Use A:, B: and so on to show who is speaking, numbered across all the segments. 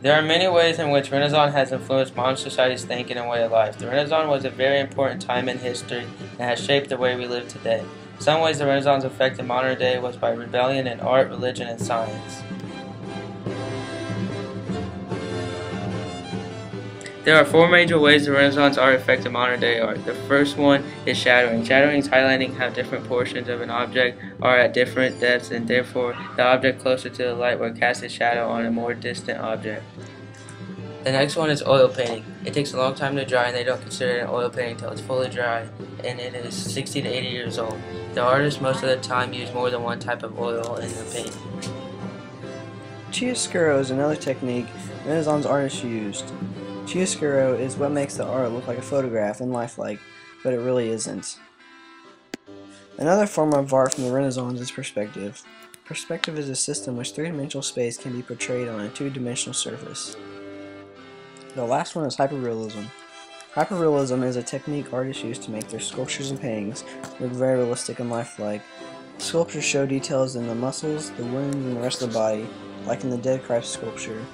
A: There are many ways in which Renaissance has influenced modern society's thinking and way of life. The Renaissance was a very important time in history and has shaped the way we live today. Some ways the Renaissance affected modern day was by rebellion in art, religion, and science. There are four major ways the Renaissance art affected modern day art. The first one is shadowing. Shadowing is highlighting how different portions of an object are at different depths and therefore the object closer to the light will cast its shadow on a more distant object. The next one is oil painting. It takes a long time to dry and they don't consider it an oil painting until it's fully dry and it is 60 to 80 years old. The artists most of the time use more than one type of oil in the painting.
B: Chiaroscuro is another technique Renaissance artists used. Chiaroscuro is what makes the art look like a photograph and lifelike, but it really isn't. Another form of art from the Renaissance is perspective. Perspective is a system in which three-dimensional space can be portrayed on a two-dimensional surface. The last one is hyperrealism. Hyperrealism is a technique artists use to make their sculptures and paintings look very realistic and lifelike. Sculptures show details in the muscles, the wounds, and the rest of the body, like in the Dead Christ sculpture.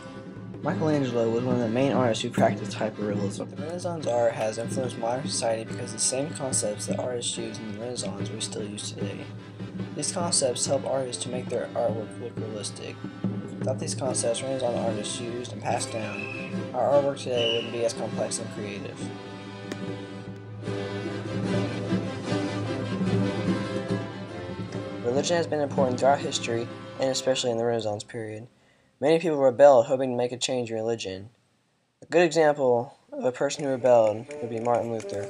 B: Michelangelo was one of the main artists who practiced hyperrealism. The Renaissance art has influenced modern society because the same concepts that artists used in the Renaissance we still use today. These concepts help artists to make their artwork look realistic. Without these concepts Renaissance artists used and passed down, our artwork today wouldn't be as complex and creative. Religion has been important throughout history, and especially in the Renaissance period. Many people rebelled, hoping to make a change in religion. A good example of a person who rebelled would be Martin Luther.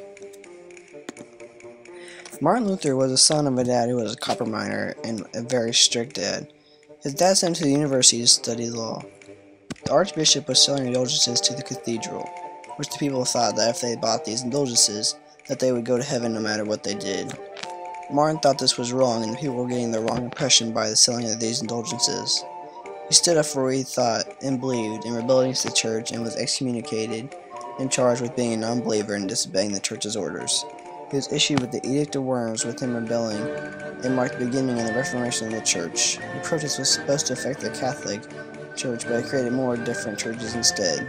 B: Martin Luther was the son of a dad who was a copper miner and a very strict dad. His dad sent him to the university to study law. The archbishop was selling indulgences to the cathedral, which the people thought that if they bought these indulgences, that they would go to heaven no matter what they did. Martin thought this was wrong and the people were getting the wrong impression by the selling of these indulgences. He stood up for what he thought and believed and rebelled against the church and was excommunicated and charged with being a non-believer and disobeying the church's orders. He was issued with the Edict of Worms with him rebelling and marked the beginning of the Reformation of the church. The protest was supposed to affect the Catholic Church, but it created more different churches instead.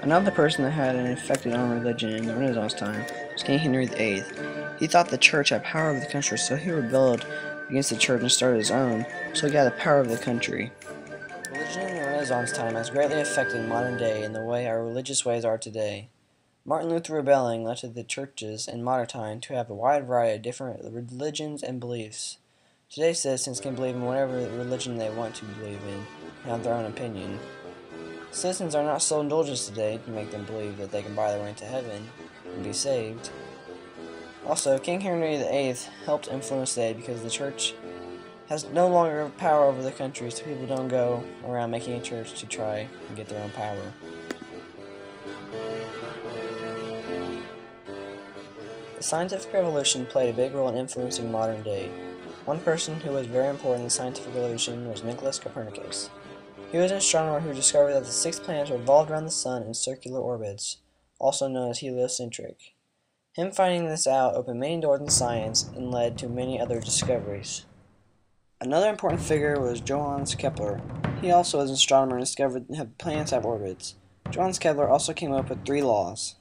B: Another person that had an effect on religion in the Renaissance time was King Henry VIII. He thought the church had power over the country, so he rebelled against the church and started his own, so he got the power of the country. Religion in the Renaissance time has greatly affected modern day in the way our religious ways are today. Martin Luther rebelling led to the churches in modern time to have a wide variety of different religions and beliefs. Today's citizens can believe in whatever religion they want to believe in and have their own opinion. Citizens are not sold indulgence today to make them believe that they can buy their way into heaven and be saved. Also, King Henry VIII helped influence today because the church has no longer power over the country, so people don't go around making a church to try and get their own power. The scientific revolution played a big role in influencing modern day. One person who was very important in the scientific revolution was Nicholas Copernicus. He was an astronomer who discovered that the 6 planets revolved around the sun in circular orbits, also known as heliocentric. Him finding this out opened many doors in science and led to many other discoveries. Another important figure was Johannes Kepler. He also was an astronomer and discovered that planets have orbits. Johannes Kepler also came up with 3 laws.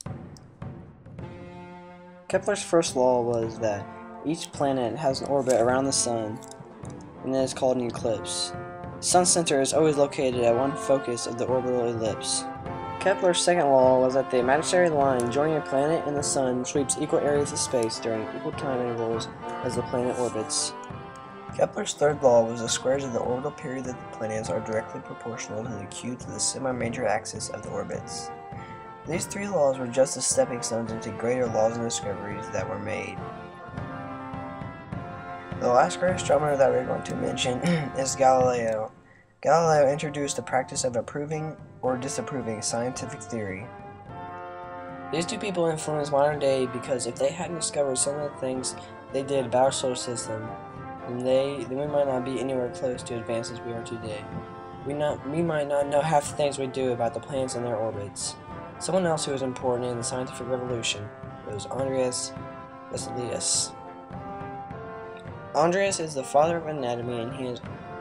B: Kepler's first law was that each planet has an orbit around the sun, and that is called an eclipse. The sun's center is always located at one focus of the orbital ellipse. Kepler's second law was that the imaginary line joining a planet and the sun sweeps equal areas of space during equal time intervals as the planet orbits. Kepler's third law was the squares of the orbital period of the planets are directly proportional to the cubes of the semi-major axis of the orbits. These 3 laws were just the stepping stones into greater laws and discoveries that were made. The last great astronomer that we're going to mention is Galileo. Galileo introduced the practice of approving or disapproving scientific theory. These 2 people influenced modern day because if they hadn't discovered some of the things they did about our solar system, then we might not be anywhere close to advanced as we are today. We might not know half the things we do about the planets and their orbits. Someone else who was important in the scientific revolution was Andreas Vesalius. Andreas is the father of anatomy, and he is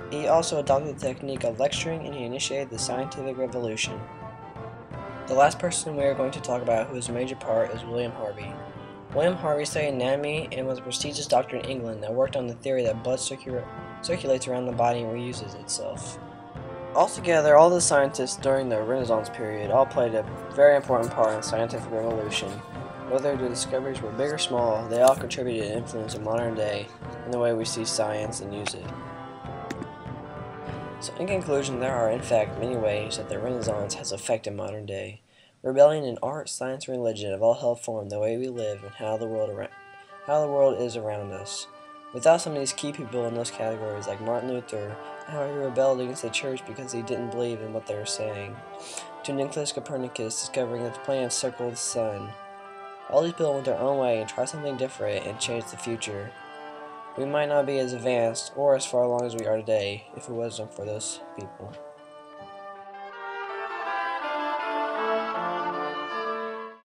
B: He also adopted the technique of lecturing, and he initiated the scientific revolution. The last person we are going to talk about who is a major part is William Harvey. William Harvey studied anatomy and was a prestigious doctor in England that worked on the theory that blood circulates around the body and reuses itself. Altogether, all the scientists during the Renaissance period all played a very important part in the scientific revolution. Whether the discoveries were big or small, they all contributed to influence in modern day in the way we see science and use it. So in conclusion, there are in fact many ways that the Renaissance has affected modern day. Rebellion in art, science, and religion have all helped form the way we live and how the world is around us. Without some of these key people in those categories, like Martin Luther, how he rebelled against the church because he didn't believe in what they were saying, to Nicholas Copernicus discovering that the planets circle the sun. All these people went their own way and tried something different and changed the future. We might not be as advanced or as far along as we are today if it wasn't for those people.